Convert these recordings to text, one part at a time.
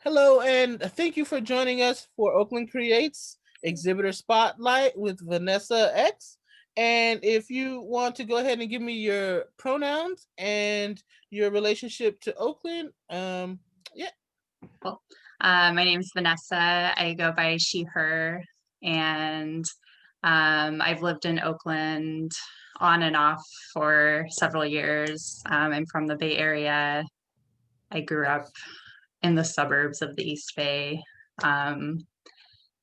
Hello, and thank you for joining us for Oakland Creates Exhibitor Spotlight with Vanessa X. And if you want to go ahead and give me your pronouns and your relationship to Oakland, yeah. Cool. My name is Vanessa. I go by she, her, and I've lived in Oakland on and off for several years. I'm from the Bay Area. I grew up in the suburbs of the East Bay. Um,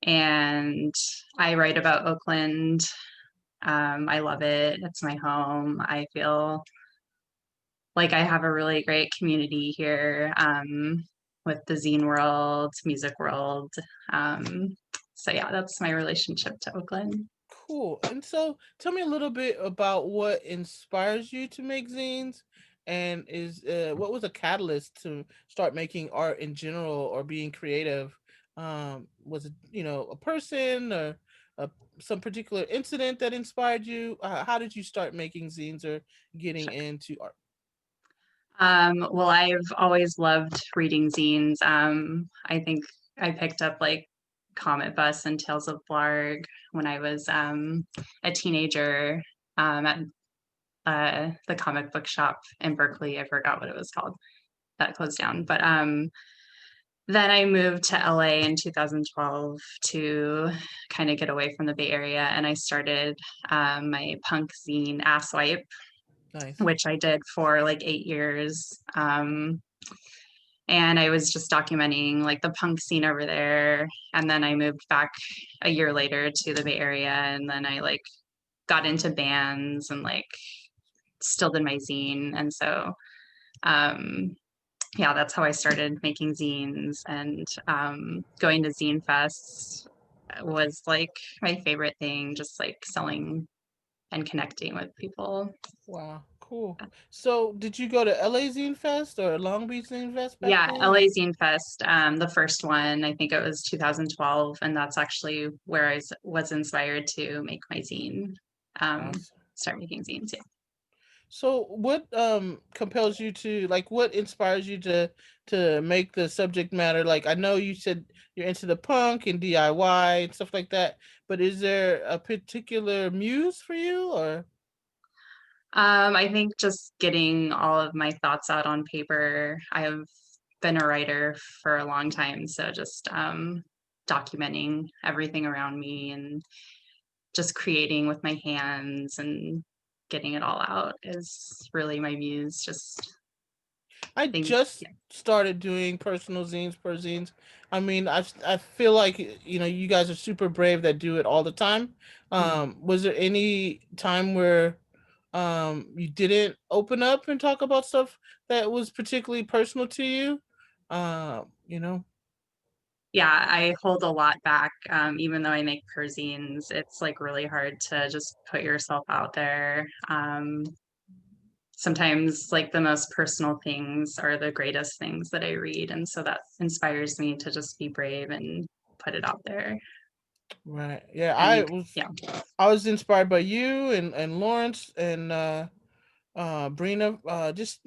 and I write about Oakland. I love it. It's my home. I feel like I have a really great community here, with the zine world, music world. Um, so yeah, that's my relationship to Oakland. Cool. And so tell me a little bit about what inspires you to make zines and is what was a catalyst to start making art in general or being creative? Was it, a person or uh, some particular incident that inspired you? How did you start making zines or getting Sure. into art? Well, I've always loved reading zines. I think I picked up like Comet Bus and Tales of Blarg when I was a teenager, at the comic book shop in Berkeley. I forgot what it was called. That closed down. But then I moved to LA in 2012 to kind of get away from the Bay Area, and I started my punk zine Asswipe, Nice. which I did for like 8 years. And I was just documenting like the punk scene over there. And then I moved back a year later to the Bay Area, and then I like got into bands and like still did my zine. And so um, yeah, that's how I started making zines, and going to Zinefests was like my favorite thing, just like selling and connecting with people. Wow, cool. So did you go to LA Zine Fest or Long Beach Zine Fest back Yeah, then? LA Zinefest, the first one, I think it was 2012, and that's actually where was inspired to make my zine, um, Awesome. start making zines. Yeah. So what compels you to like what inspires you to make the subject matter like I know you said you're into the punk and DIY and stuff like that, but is there a particular muse for you or I think just getting all of my thoughts out on paper. I've been a writer for a long time, so just documenting everything around me and just creating with my hands and getting it all out is really my muse. Just I things, just yeah. started doing personal zines per zines. I mean, I feel like you guys are super brave that do it all the time. Mhm. Was there any time where you didn't open up and talk about stuff that was particularly personal to you? You know. Yeah, I hold a lot back. Even though I make zines, it's like really hard to just put yourself out there. Sometimes like the most personal things are the greatest things that I read. And so that inspires me to just be brave and put it out there. Right. Yeah, And I you, was yeah. I was inspired by you and Lawrence and Brina. Just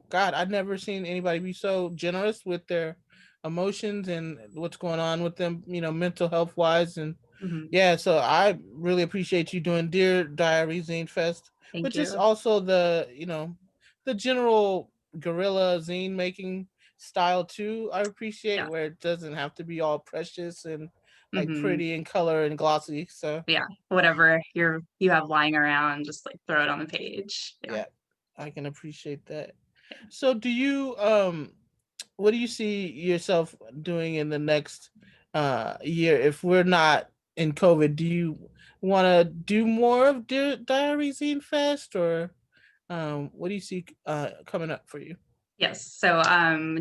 God, I've never seen anybody be so generous with their emotions and what's going on with them, mental health wise. And Mhm. yeah, so I really appreciate you doing Dear Diary Zine Fest, but Thank just you. also the general guerrilla zine making style too. I appreciate Yeah. where it doesn't have to be all precious and like Hmm. pretty in color and glossy. So Yeah. Whatever you have lying around, just like throw it on the page. Yeah. yeah, I can appreciate that. So do you what do you see yourself doing in the next year if we're not in COVID? Do you want to do more of Diary Zine Fest or what do you see coming up for you? Yes. So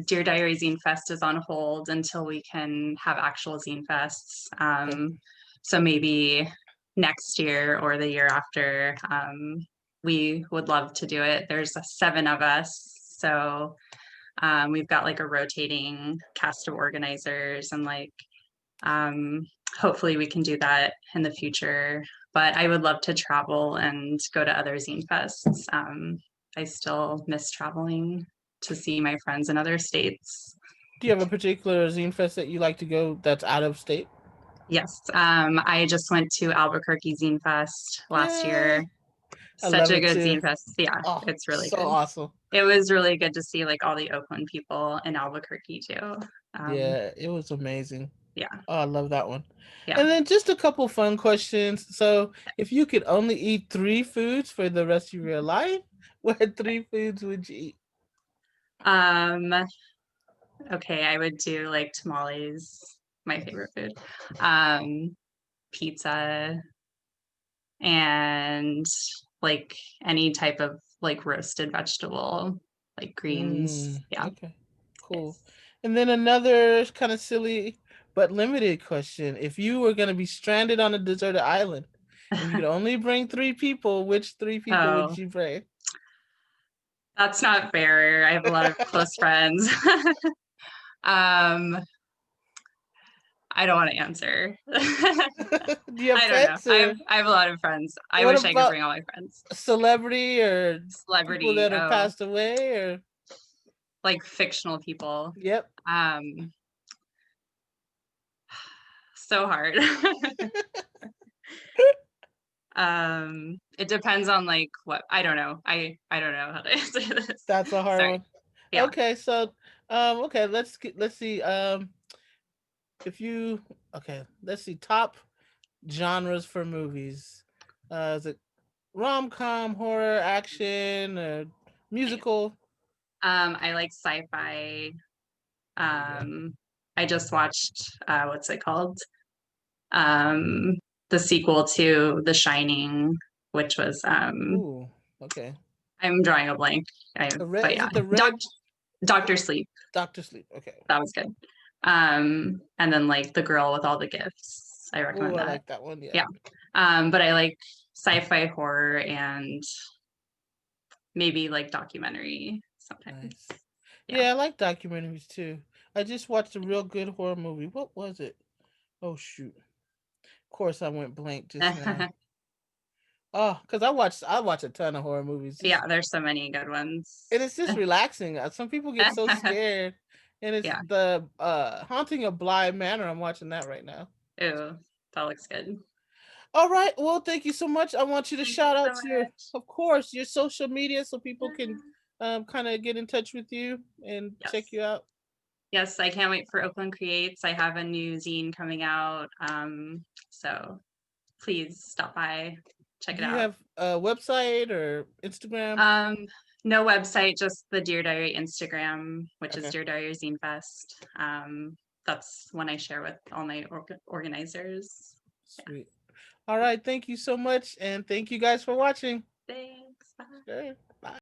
Dear Diary Zine Fest is on hold until we can have actual Zine Fests. Okay. So maybe next year or the year after, we would love to do it. There's seven of us. So we've got like a rotating cast of organizers, and like um, hopefully we can do that in the future. But I would love to travel and go to other Zine Fests. I still miss traveling to see my friends in other states. Do you have a particular zine fest that you like to go that's out of state? Yes. I just went to Albuquerque Zine Fest last Yeah, year. I Such love a it good too. Zine Fest. Yeah, Oh, it's really so good. awesome. It was really good to see like all the Oakland people in Albuquerque too. Um, Yeah, it was amazing. yeah, Oh, I love that one. yeah. And then just a couple fun questions. So, if you could only eat three foods for the rest of your life, what three foods would you eat? Um, okay, I would do like tamales, my favorite food. Um, Pizza and like any type of like roasted vegetable, like greens. Yeah. Okay, cool. Yes. And then another kind of silly but limited question. If you were going to be stranded on a deserted island and you could only bring three people, which three people would Oh, you bring? that's not fair. I have a lot of close friends. um, I don't want to answer. Do you have I don't know. pets or I have a lot of friends. I what wish I could about bring all my friends. celebrity or people Celebrity, that have oh, passed away or like fictional people. yep. Um, so hard. It depends on like what I don't know. I don't know how to answer this. That's a hard Sorry. one. Yeah. Okay, so okay, let's see if you okay, let's see top genres for movies. Is it rom-com, horror, action, musical? I like sci-fi. There you go. I just watched what's it called? Um, the sequel to The Shining, which was Ooh, okay. I'm drawing a blank. But Is yeah, it the red Doctor Sleep. Doctor Sleep? Okay. That was good. And then like The Girl with All the Gifts. I Ooh, recommend I that. like that one. Yeah. Yeah. But I like sci-fi horror and maybe like documentary sometimes. Nice. Yeah. Yeah, I like documentaries too. I just watched a real good horror movie. What was it? Oh shoot. Of course I went blank just now. Oh, because I watch a ton of horror movies. Yeah, Just there's so many good ones. and it's just relaxing. Some people get so scared. And it's Yeah. the Haunting of Bly Manor. I'm watching that right now. Ooh, that looks good. All right. Well, thank you so much. I want you to Thank you shout so out your, much. of course, your social media so people can kind of get in touch with you and check Yes. you out. Yes, I can't wait for Oakland Creates. I have a new zine coming out. So please stop by, check Do it you out. have a website or Instagram? Um, no website, just the Dear Diary Instagram, which is Okay. Dear Diary Zinefest. That's when I share with all my organizers. Yeah. Sweet. All right. Thank you so much. And thank you guys for watching. Thanks. Bye. Sure.